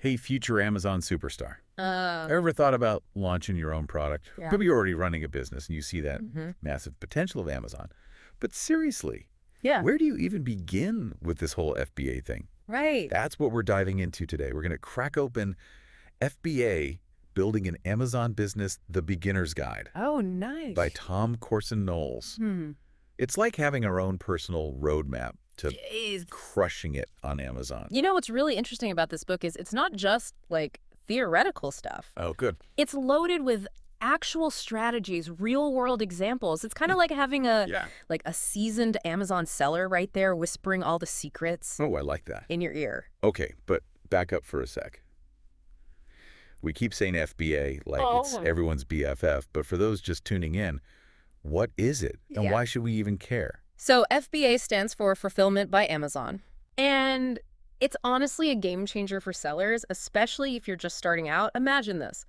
Hey, future Amazon superstar. Uh, Ever thought about launching your own product? Yeah. Maybe you're already running a business and you see that hmm massive potential of Amazon. But seriously, Yeah. where do you even begin with this whole FBA thing? Right. That's what we're diving into today. We're going to crack open FBA, Building an Amazon Business, The Beginner's Guide Oh, nice. by Tom Corson-Knowles. Hmm. It's like having our own personal roadmap to Jeez. crushing it on Amazon. You know what's really interesting about this book is it's not just like theoretical stuff. Oh, good. It's loaded with actual strategies, real-world examples. It's kind of like having a Yeah. seasoned Amazon seller right there whispering all the secrets Oh, I like that. in your ear. Okay, but back up for a sec. We keep saying FBA like it's everyone's BFF, but for those just tuning in, what is it? And Yeah. why should we even care? So FBA stands for Fulfillment by Amazon. And it's honestly a game changer for sellers, especially if you're just starting out. Imagine this.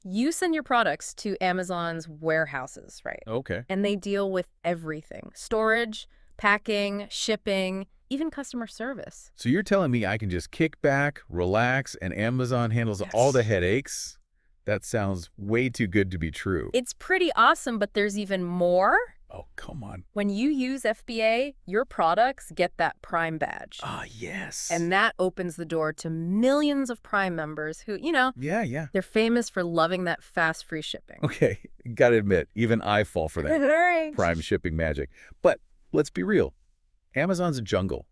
You send your products to Amazon's warehouses, right? Okay. And they deal with everything. Storage, packing, shipping, even customer service. So you're telling me I can just kick back, relax, and Amazon handles Yes. all the headaches? That sounds way too good to be true. It's pretty awesome, but there's even more. Oh, come on. When you use FBA, your products get that Prime badge. Ah, yes. And that opens the door to millions of Prime members who, Yeah. they're famous for loving that fast free shipping. Okay, gotta admit, even I fall for that Right. Prime shipping magic. But let's be real. Amazon's a jungle.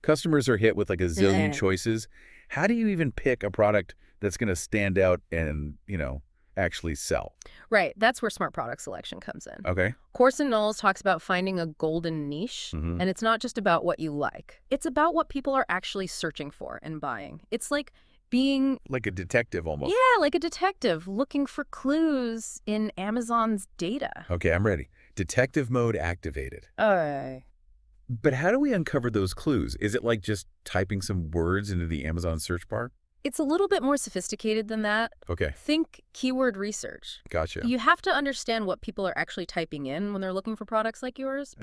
Customers are hit with like a zillion choices. How do you even pick a product that's going to stand out and, actually sell? Right. That's where smart product selection comes in. Okay. Corson-Knowles talks about finding a golden niche, Mhm. and it's not just about what you like. It's about what people are actually searching for and buying. It's like being, Like a detective almost. like a detective looking for clues in Amazon's data. Okay, I'm ready. Detective mode activated. Oh. But how do we uncover those clues? Is it like just typing some words into the Amazon search bar? It's a little bit more sophisticated than that. Okay, Think keyword research. gotcha. You have to understand what people are actually typing in when they're looking for products like yours.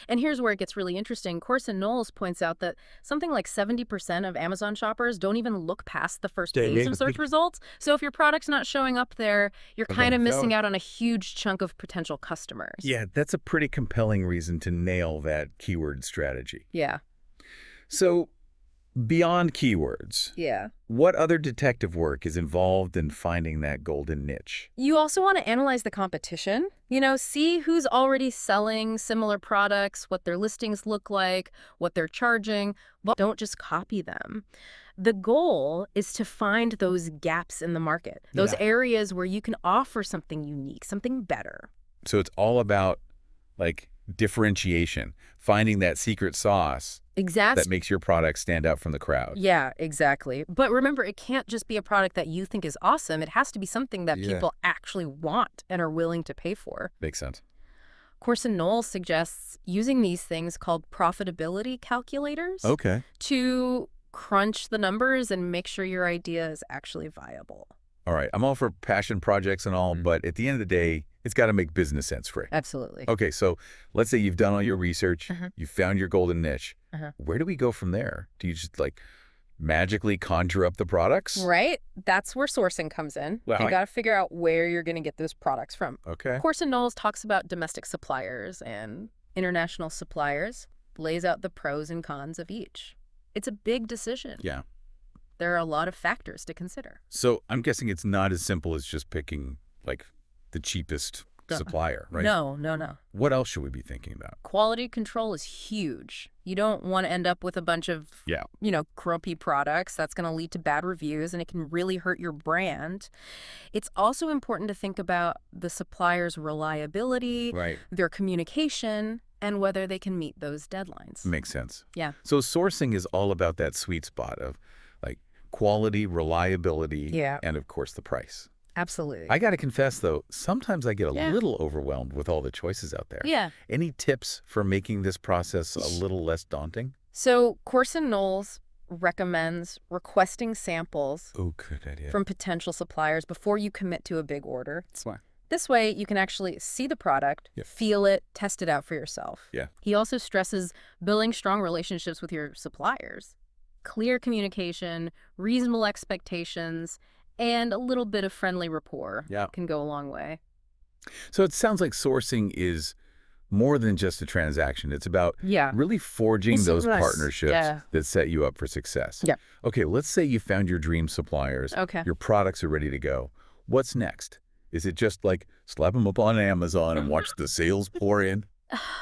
And here's where it gets really interesting. Corson-Knowles points out that something like 70% of Amazon shoppers don't even look past the first page of search results. So if your product's not showing up there, you're kind of missing out on a huge chunk of potential customers. Yeah, that's a pretty compelling reason to nail that keyword strategy. Yeah. So, beyond keywords, Yeah. what other detective work is involved in finding that golden niche? You also want to analyze the competition. See who's already selling similar products, what their listings look like, what they're charging. But don't just copy them. The goal is to find those gaps in the market, those areas where you can offer something unique, something better. So it's all about, like, differentiation, finding that secret sauce Exactly. that makes your product stand out from the crowd. Yeah, exactly. But remember, it can't just be a product that you think is awesome. It has to be something that Yeah. people actually want and are willing to pay for. Makes sense. Corson-Knowles suggests using these things called profitability calculators Okay. to crunch the numbers and make sure your idea is actually viable. All right. I'm all for passion projects and all, but at the end of the day, it's got to make business sense, Frey. Absolutely. Okay, so let's say you've done all your research, Uh-huh. you found your golden niche. Uh-huh. Where do we go from there? Do you just magically conjure up the products? Right? That's where sourcing comes in. Well, You got to figure out where you're going to get those products from. Okay. Corson-Knowles talks about domestic suppliers and international suppliers, lays out the pros and cons of each. It's a big decision. Yeah. There are a lot of factors to consider. So I'm guessing it's not as simple as just picking the cheapest supplier, right? No. What else should we be thinking about? Quality control is huge. You don't want to end up with a bunch of, crumpy products. That's going to lead to bad reviews, and it can really hurt your brand. It's also important to think about the supplier's reliability, Right. their communication, and whether they can meet those deadlines. Makes sense. Yeah. So sourcing is all about that sweet spot of quality, reliability, Yeah. and of course the price. Absolutely. I got to confess, though, sometimes I get a Yeah. little overwhelmed with all the choices out there. Yeah. Any tips for making this process a little less daunting? So Corson-Knowles recommends requesting samples Oh, good idea. from potential suppliers before you commit to a big order. Smart. This way, you can actually see the product, Yep. feel it, test it out for yourself. Yeah. He also stresses building strong relationships with your suppliers. Clear communication, reasonable expectations, and a little bit of friendly rapport Yeah. can go a long way. So it sounds like sourcing is more than just a transaction. It's about Yeah. really forging It's those nice. partnerships Yeah. that set you up for success. Yeah. Okay, let's say you found your dream suppliers. Okay. Your products are ready to go. What's next? Is it just like slap them up on Amazon and watch the sales pour in?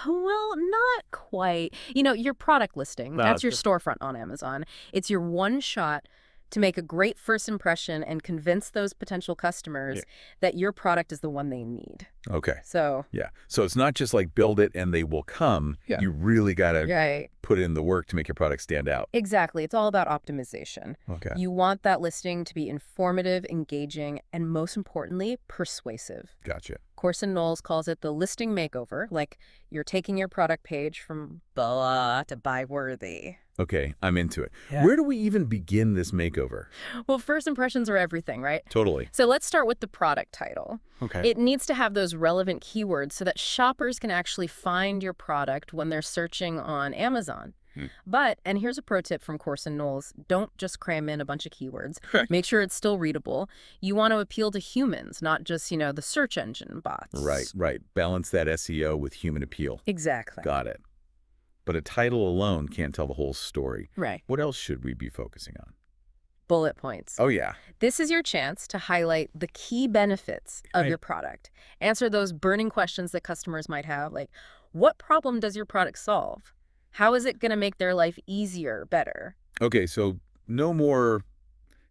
Well, not quite. Your product listing, that's your Okay. storefront on Amazon. It's your one shot to make a great first impression and convince those potential customers that your product is the one they need. Okay. So, Yeah. So it's not just like build it and they will come. Yeah. You really got to right. put in the work to make your product stand out. Exactly. It's all about optimization. Okay. You want that listing to be informative, engaging, and most importantly, persuasive. Gotcha. Corson-Knowles calls it the listing makeover, like you're taking your product page from blah to buy worthy. Okay, I'm into it. Yeah. Where do we even begin this makeover? Well, first impressions are everything, right? Totally. So let's start with the product title. Okay. It needs to have those relevant keywords so that shoppers can actually find your product when they're searching on Amazon. But, and here's a pro tip from Corson-Knowles, don't just cram in a bunch of keywords. Make sure it's still readable. You want to appeal to humans, not just, the search engine bots. Right. Balance that SEO with human appeal. Exactly. Got it. But a title alone can't tell the whole story. Right. What else should we be focusing on? Bullet points. Oh, yeah. This is your chance to highlight the key benefits of your product. Answer those burning questions that customers might have, like, what problem does your product solve? How is it going to make their life easier, better? Okay, so no more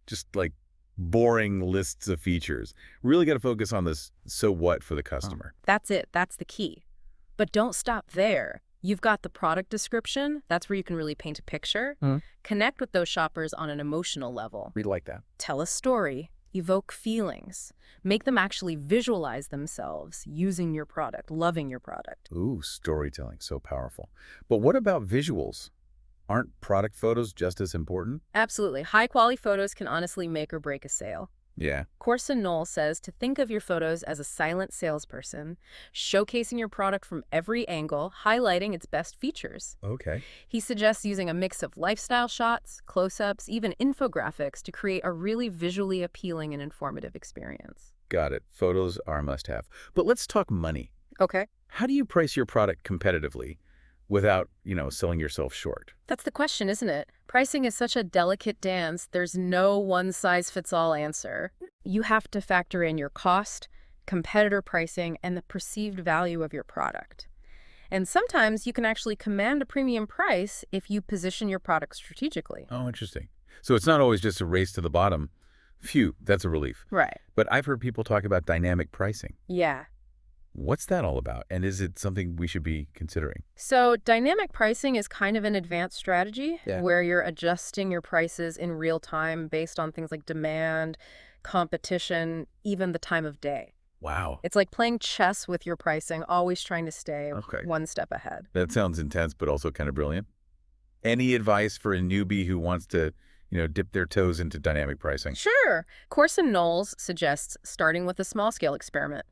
just like boring lists of features. Really got to focus on this so what for the customer. That's it. That's the key. But don't stop there. You've got the product description. That's where you can really paint a picture. Connect with those shoppers on an emotional level. Really like that. Tell a story. Evoke feelings. Make them actually visualize themselves using your product, loving your product. Ooh, storytelling, so powerful. But what about visuals? Aren't product photos just as important? Absolutely. High-quality photos can honestly make or break a sale. Yeah. Corson-Knowles says to think of your photos as a silent salesperson, showcasing your product from every angle, highlighting its best features. Okay. He suggests using a mix of lifestyle shots, close-ups, even infographics to create a really visually appealing and informative experience. Got it. Photos are a must-have. But let's talk money. Okay. How do you price your product competitively without, selling yourself short? That's the question, isn't it? Pricing is such a delicate dance. There's no one-size-fits-all answer. You have to factor in your cost, competitor pricing, and the perceived value of your product. And sometimes you can actually command a premium price if you position your product strategically. Oh, interesting. So it's not always just a race to the bottom. Phew, that's a relief. Right. But I've heard people talk about dynamic pricing. Yeah. What's that all about? And is it something we should be considering? So dynamic pricing is kind of an advanced strategy where you're adjusting your prices in real time based on things like demand, competition, even the time of day. Wow. It's like playing chess with your pricing, always trying to stay one step ahead. That sounds intense, but also kind of brilliant. Any advice for a newbie who wants to, dip their toes into dynamic pricing? Sure. Corson-Knowles suggests starting with a small-scale experiment.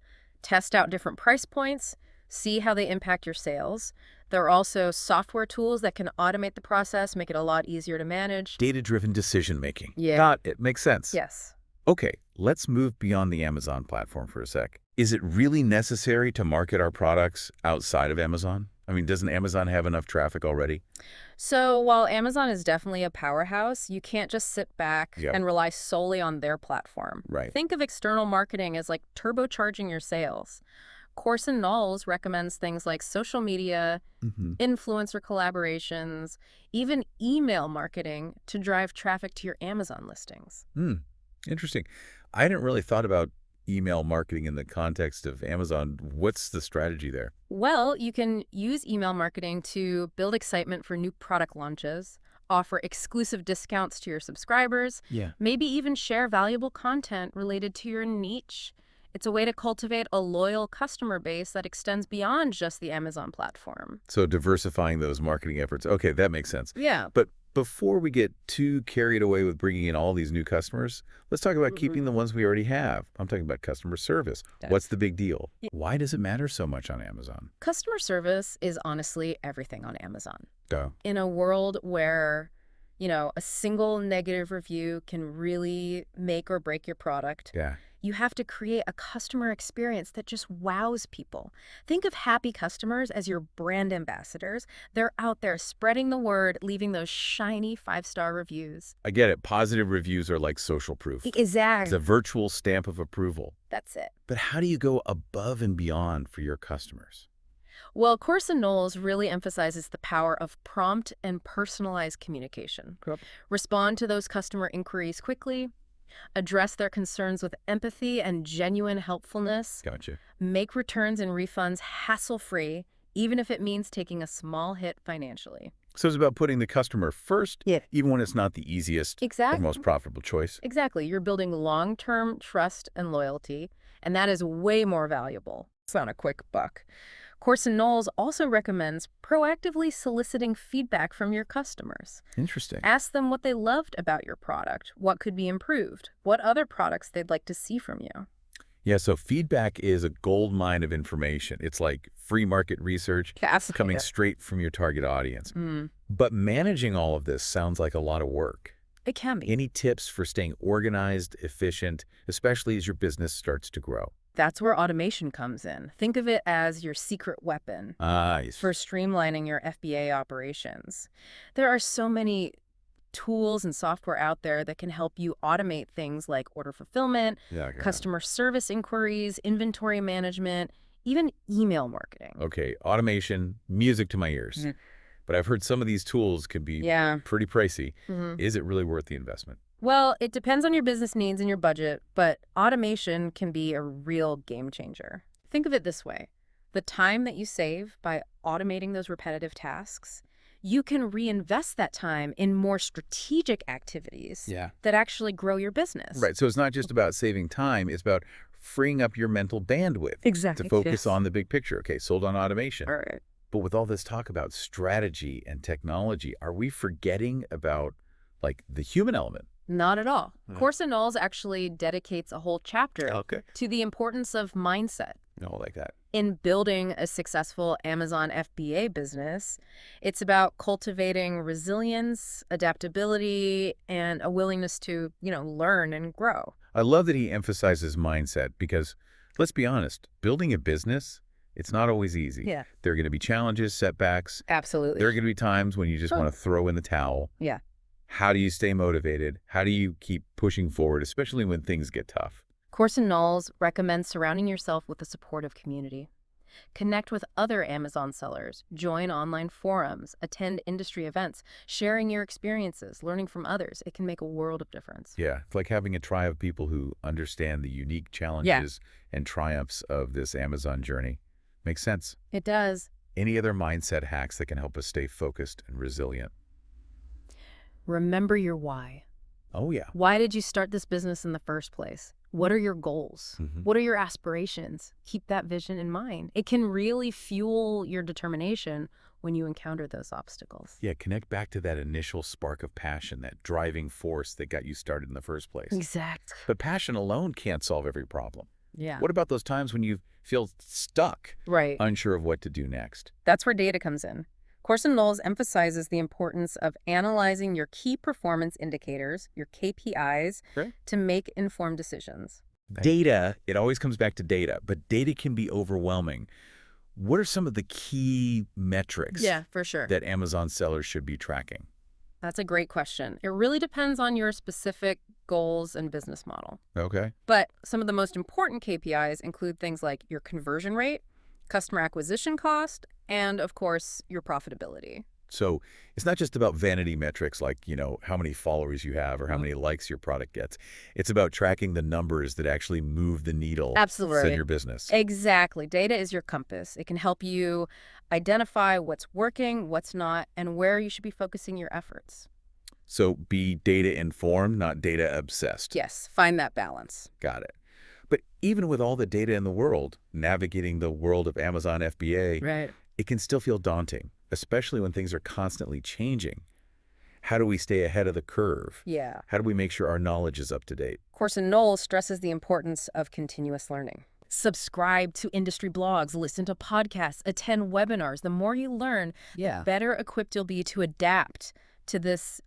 Test out different price points, see how they impact your sales. There are also software tools that can automate the process, make it a lot easier to manage. Data-driven decision-making. Yeah. Got it. Makes sense. Yes. Okay, let's move beyond the Amazon platform for a sec. Is it really necessary to market our products outside of Amazon? I mean, doesn't Amazon have enough traffic already? So while Amazon is definitely a powerhouse, you can't just sit back and rely solely on their platform. Right. Think of external marketing as like turbocharging your sales. Corson-Knowles recommends things like social media, influencer collaborations, even email marketing to drive traffic to your Amazon listings. Interesting. I hadn't really thought about email marketing in the context of Amazon. What's the strategy there? Well, you can use email marketing to build excitement for new product launches, offer exclusive discounts to your subscribers, maybe even share valuable content related to your niche. It's a way to cultivate a loyal customer base that extends beyond just the Amazon platform. So diversifying those marketing efforts. Okay, that makes sense. Yeah. But before we get too carried away with bringing in all these new customers, let's talk about keeping the ones we already have. I'm talking about customer service. What's the big deal? Why does it matter so much on Amazon? Customer service is honestly everything on Amazon. Duh. In a world where, A single negative review can really make or break your product. Yeah. You have to create a customer experience that just wows people. Think of happy customers as your brand ambassadors. They're out there spreading the word, leaving those shiny 5-star reviews. I get it. Positive reviews are like social proof. It's Exactly. a virtual stamp of approval. That's it. But how do you go above and beyond for your customers? Well, Corson-Knowles really emphasizes the power of prompt and personalized communication. Yep. Respond to those customer inquiries quickly, address their concerns with empathy and genuine helpfulness, Gotcha. make returns and refunds hassle-free, even if it means taking a small hit financially. So it's about putting the customer first, Yeah. even when it's not the easiest or Exactly. most profitable choice. Exactly. You're building long-term trust and loyalty, and that is way more valuable. It's not a quick buck. Corson-Knowles also recommends proactively soliciting feedback from your customers. Interesting. Ask them what they loved about your product, what could be improved, what other products they'd like to see from you. Yeah, so feedback is a gold mine of information. It's like free market research coming straight from your target audience. But managing all of this sounds like a lot of work. It can be. Any tips for staying organized, efficient, especially as your business starts to grow? That's where automation comes in. Think of it as your secret weapon Yes. for streamlining your FBA operations. There are so many tools and software out there that can help you automate things like order fulfillment, customer service inquiries, inventory management, even email marketing. Okay, automation, music to my ears. But I've heard some of these tools can be pretty pricey. Is it really worth the investment? Well, it depends on your business needs and your budget, but automation can be a real game changer. Think of it this way. The time that you save by automating those repetitive tasks, you can reinvest that time in more strategic activities that actually grow your business. Right, so it's not just about saving time, it's about freeing up your mental bandwidth to focus on the big picture. Okay, sold on automation. All right. But with all this talk about strategy and technology, are we forgetting about, like, the human element? Not at all. Corson-Knowles actually dedicates a whole chapter Okay. to the importance of mindset. No, like that. In building a successful Amazon FBA business, it's about cultivating resilience, adaptability, and a willingness to, learn and grow. I love that he emphasizes mindset because, let's be honest, building a business, it's not always easy. Yeah. There are going to be challenges, setbacks. Absolutely. There are going to be times when you just want to throw in the towel. Yeah. How do you stay motivated? How do you keep pushing forward, especially when things get tough? Corson-Knowles recommends surrounding yourself with a supportive community. Connect with other Amazon sellers, join online forums, attend industry events, sharing your experiences, learning from others. It can make a world of difference. Yeah, it's like having a tribe of people who understand the unique challenges and triumphs of this Amazon journey. Makes sense. It does. Any other mindset hacks that can help us stay focused and resilient? Remember your why. Oh, yeah. Why did you start this business in the first place? What are your goals? What are your aspirations? Keep that vision in mind. It can really fuel your determination when you encounter those obstacles. Yeah, connect back to that initial spark of passion, that driving force that got you started in the first place. Exactly. But passion alone can't solve every problem. Yeah. What about those times when you feel stuck, Right. unsure of what to do next? That's where data comes in. Corson-Knowles emphasizes the importance of analyzing your key performance indicators, your KPIs, to make informed decisions. Data, it always comes back to data, but data can be overwhelming. What are some of the key metrics for sure. that Amazon sellers should be tracking? That's a great question. It really depends on your specific goals and business model. Okay. But some of the most important KPIs include things like your conversion rate, customer acquisition cost, and, of course, your profitability. So it's not just about vanity metrics like, how many followers you have or how many likes your product gets. It's about tracking the numbers that actually move the needle in your business. Exactly. Data is your compass. It can help you identify what's working, what's not, and where you should be focusing your efforts. So be data informed, not data obsessed. Yes, find that balance. Got it. But even with all the data in the world, navigating the world of Amazon FBA, it can still feel daunting, especially when things are constantly changing. How do we stay ahead of the curve? Yeah. How do we make sure our knowledge is up to date? Corson-Knowles stresses the importance of continuous learning. Subscribe to industry blogs, listen to podcasts, attend webinars. The more you learn, the better equipped you'll be to adapt to this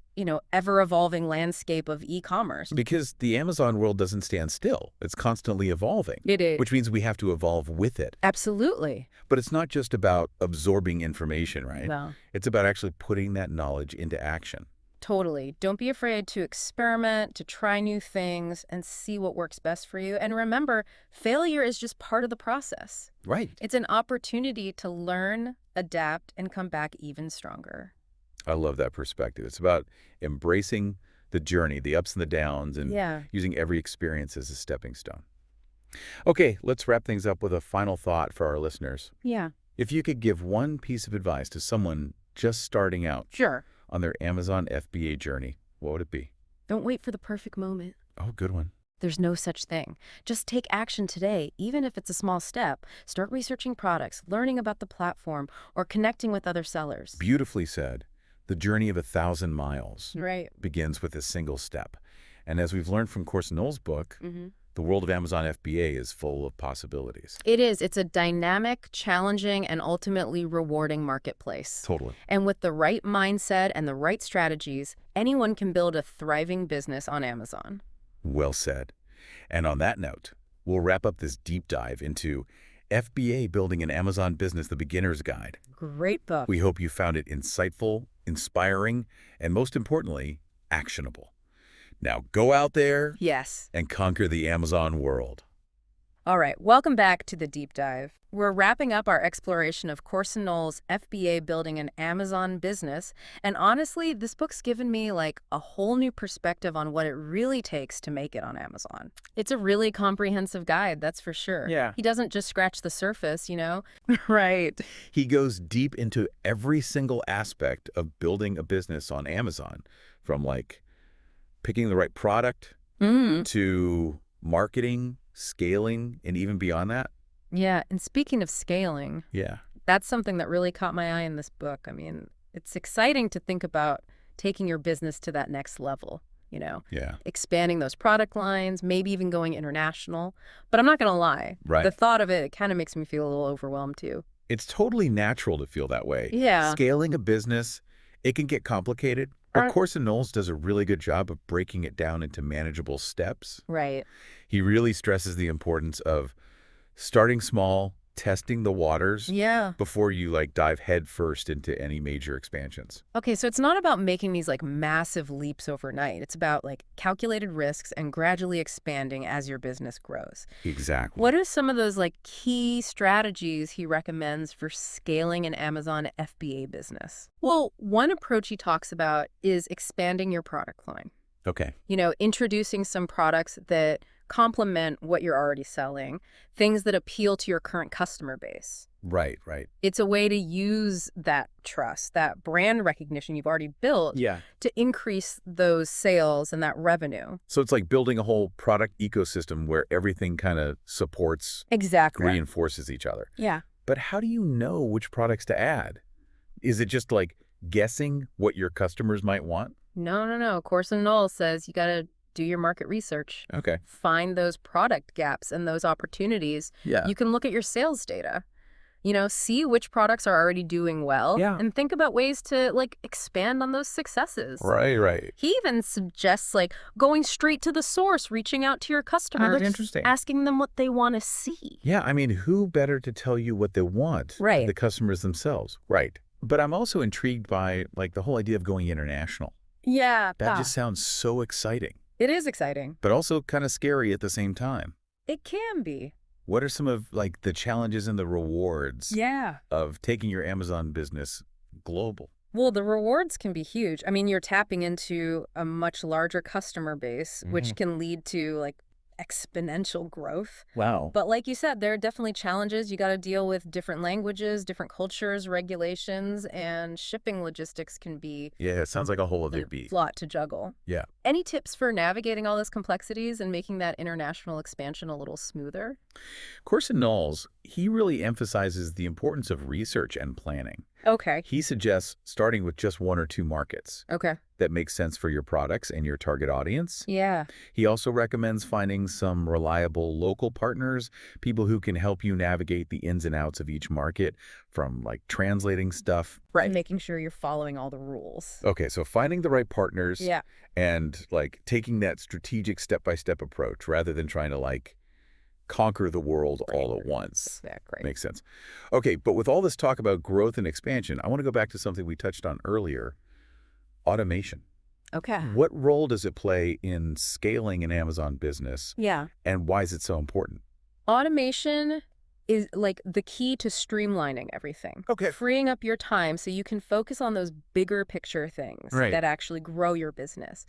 ever-evolving landscape of e-commerce. Because the Amazon world doesn't stand still. It's constantly evolving. It is. Which means we have to evolve with it. Absolutely. But it's not just about absorbing information, right? No. It's about actually putting that knowledge into action. Totally. Don't be afraid to experiment, to try new things, and see what works best for you. And remember, failure is just part of the process. Right. It's an opportunity to learn, adapt, and come back even stronger. I love that perspective. It's about embracing the journey, the ups and the downs, and using every experience as a stepping stone. Okay, let's wrap things up with a final thought for our listeners. Yeah. If you could give one piece of advice to someone just starting out on their Amazon FBA journey, what would it be? Don't wait for the perfect moment. Oh, good one. There's no such thing. Just take action today, even if it's a small step. Start researching products, learning about the platform, or connecting with other sellers. Beautifully said. The journey of 1,000 miles begins with a single step. And as we've learned from Corson-Knowles' book, the world of Amazon FBA is full of possibilities. It is. It's a dynamic, challenging, and ultimately rewarding marketplace. Totally. And with the right mindset and the right strategies, anyone can build a thriving business on Amazon. Well said. And on that note, we'll wrap up this deep dive into FBA Building an Amazon Business, the Beginner's Guide. Great book. We hope you found it insightful, inspiring, and most importantly, actionable. Now go out there and conquer the Amazon world. All right, welcome back to the deep dive. We're wrapping up our exploration of Corson-Knowles' FBA Building an Amazon Business, and honestly, this book's given me like a whole new perspective on what it really takes to make it on Amazon. It's a really comprehensive guide, that's for sure. Yeah. He doesn't just scratch the surface, Right. He goes deep into every single aspect of building a business on Amazon, from like picking the right product to marketing, scaling, and even beyond that. Yeah, and speaking of scaling, that's something that really caught my eye in this book. I mean, it's exciting to think about taking your business to that next level, expanding those product lines, maybe even going international. But I'm not going to lie. The thought of it kind of makes me feel a little overwhelmed too. It's totally natural to feel that way. Yeah. Scaling a business, it can get complicated. But Corson-Knowles does a really good job of breaking it down into manageable steps. Right. He really stresses the importance of starting small, testing the waters before you dive headfirst into any major expansions. Okay, so it's not about making these massive leaps overnight. It's about calculated risks and gradually expanding as your business grows. Exactly. What are some of those key strategies he recommends for scaling an Amazon FBA business? Well, one approach he talks about is expanding your product line. Okay. Introducing some products that complement what you're already selling, things that appeal to your current customer base. Right. It's a way to use that trust, that brand recognition you've already built to increase those sales and that revenue. So it's like building a whole product ecosystem where everything kind of supports, reinforces each other. Yeah. But how do you know which products to add? Is it just guessing what your customers might want? No. Corson-Knowles says you got to do your market research. Okay. Find those product gaps and those opportunities. Yeah. You can look at your sales data. See which products are already doing well. Yeah. And think about ways to expand on those successes. Right. He even suggests going straight to the source, reaching out to your customers. That's interesting. Asking them what they want to see. Yeah, I mean, who better to tell you what they want? Right. The customers themselves. Right. But I'm also intrigued by the whole idea of going international. Yeah. That just sounds so exciting. It is exciting. But also kind of scary at the same time. It can be. What are some of the challenges and the rewards of taking your Amazon business global? Well, the rewards can be huge. I mean, you're tapping into a much larger customer base, which can lead to exponential growth. Wow. But like you said, there are definitely challenges. You got to deal with different languages, different cultures, regulations, and shipping logistics can be it sounds like a whole other beast. Lot to juggle. Yeah. Any tips for navigating all those complexities and making that international expansion a little smoother? Corson-Knowles, he really emphasizes the importance of research and planning. Okay. He suggests starting with just 1 or 2 markets Okay. that make sense for your products and your target audience. Yeah. He also recommends finding some reliable local partners, people who can help you navigate the ins and outs of each market, from like translating stuff. Right. Making sure you're following all the rules. Okay, so finding the right partners Yeah. and like taking that strategic step-by-step approach rather than trying to like conquer the world all at once. Exactly. Makes sense. Okay, but with all this talk about growth and expansion, I want to go back to something we touched on earlier, automation. Okay. What role does it play in scaling an Amazon business, Yeah. and why is it so important? Automation is like the key to streamlining everything. Okay. Freeing up your time so you can focus on those bigger picture things Right. that actually grow your business.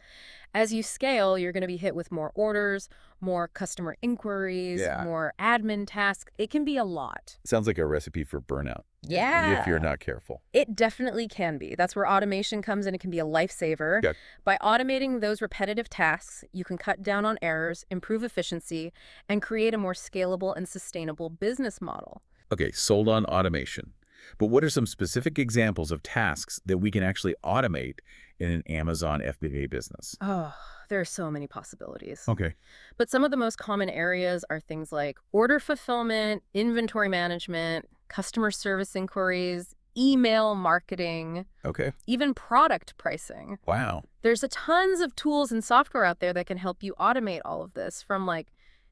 As you scale, you're going to be hit with more orders, more customer inquiries, Yeah. more admin tasks. It can be a lot. Sounds like a recipe for burnout. Yeah. If you're not careful. It definitely can be. That's where automation comes in. It can be a lifesaver. Okay. By automating those repetitive tasks, you can cut down on errors, improve efficiency, and create a more scalable and sustainable business model. Okay, sold on automation. But what are some specific examples of tasks that we can actually automate in an Amazon FBA business? Oh, there are so many possibilities. Okay. But some of the most common areas are things like order fulfillment, inventory management, customer service inquiries, email marketing, Okay. even product pricing. Wow. There's a tons of tools and software out there that can help you automate all of this, from like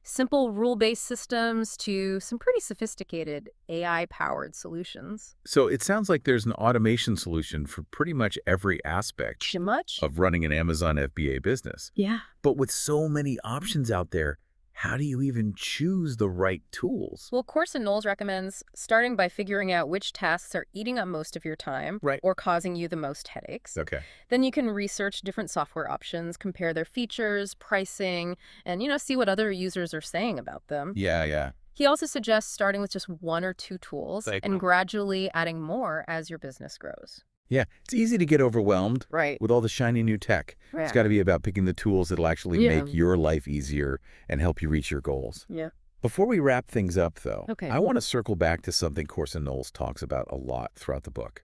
simple rule-based systems to some pretty sophisticated AI-powered solutions. So it sounds like there's an automation solution for pretty much every aspect Too much? of running an Amazon FBA business. Yeah. But with so many options out there, how do you even choose the right tools? Well, Corson-Knowles recommends starting by figuring out which tasks are eating up most of your time Right. or causing you the most headaches. Okay. Then you can research different software options, compare their features, pricing, and, see what other users are saying about them. Yeah. He also suggests starting with just 1 or 2 tools Like- and gradually adding more as your business grows. Yeah, it's easy to get overwhelmed Right. with all the shiny new tech. It's got to be about picking the tools that'll actually Yeah. make your life easier and help you reach your goals. Yeah. Before we wrap things up, though, Okay. I want to circle back to something Corson-Knowles talks about a lot throughout the book.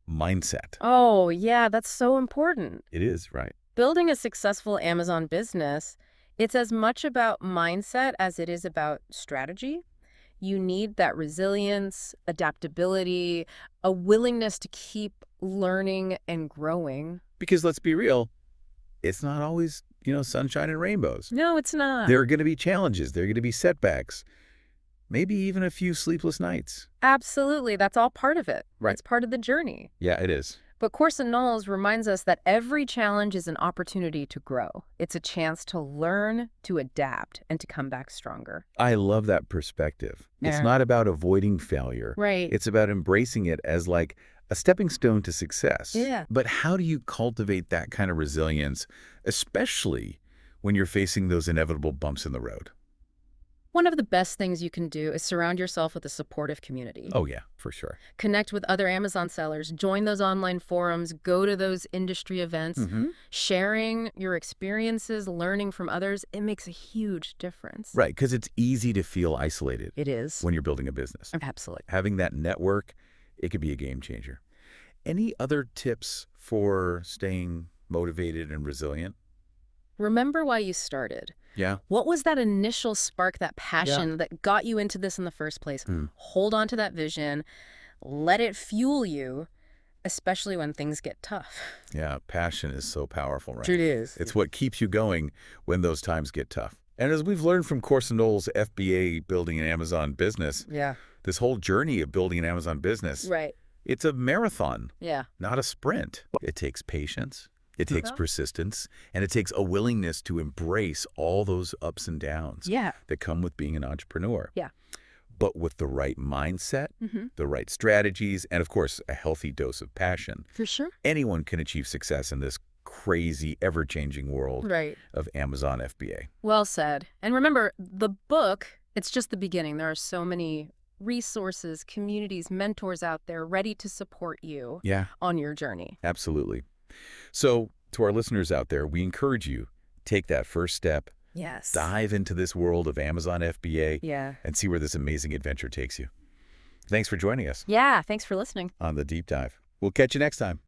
Mindset. Oh, yeah, that's so important. It is, right? Building a successful Amazon business, it's as much about mindset as it is about strategy. You need that resilience, adaptability, a willingness to keep learning and growing. Because let's be real, it's not always, sunshine and rainbows. No, it's not. There are going to be challenges. There are going to be setbacks. Maybe even a few sleepless nights. Absolutely. That's all part of it. Right. It's part of the journey. Yeah, it is. But Corson-Knowles reminds us that every challenge is an opportunity to grow. It's a chance to learn, to adapt, and to come back stronger. I love that perspective. It's Yeah. not about avoiding failure. Right. It's about embracing it as like a stepping stone to success. Yeah. But how do you cultivate that kind of resilience, especially when you're facing those inevitable bumps in the road? One of the best things you can do is surround yourself with a supportive community. Oh, yeah, for sure. Connect with other Amazon sellers, join those online forums, go to those industry events. Sharing your experiences, learning from others, it makes a huge difference. Right, because it's easy to feel isolated It is. when you're building a business. Absolutely. Having that network, it could be a game changer. Any other tips for staying motivated and resilient? Remember why you started. Yeah. What was that initial spark, that passion that got you into this in the first place? Hold on to that vision. Let it fuel you, especially when things get tough. Yeah, passion is so powerful, right? It is. It's what keeps you going when those times get tough. And as we've learned from Corson-Knowles' FBA building an Amazon business, Yeah. this whole journey of building an Amazon business, Right. it's a marathon, Yeah. not a sprint. It takes patience, it takes Yeah. persistence, and it takes a willingness to embrace all those ups and downs Yeah. that come with being an entrepreneur. Yeah. But with the right mindset, the right strategies, and of course, a healthy dose of passion, For sure. anyone can achieve success in this crazy, ever-changing world Right. of Amazon FBA. Well said. And remember, the book, it's just the beginning. There are so many resources, communities, mentors out there ready to support you Yeah, on your journey. absolutely. So to our listeners out there, we encourage you, take that first step, Yes. dive into this world of Amazon FBA, Yeah. and see where this amazing adventure takes you. Thanks for joining us Yeah, thanks for listening. on The Deep Dive. We'll catch you next time.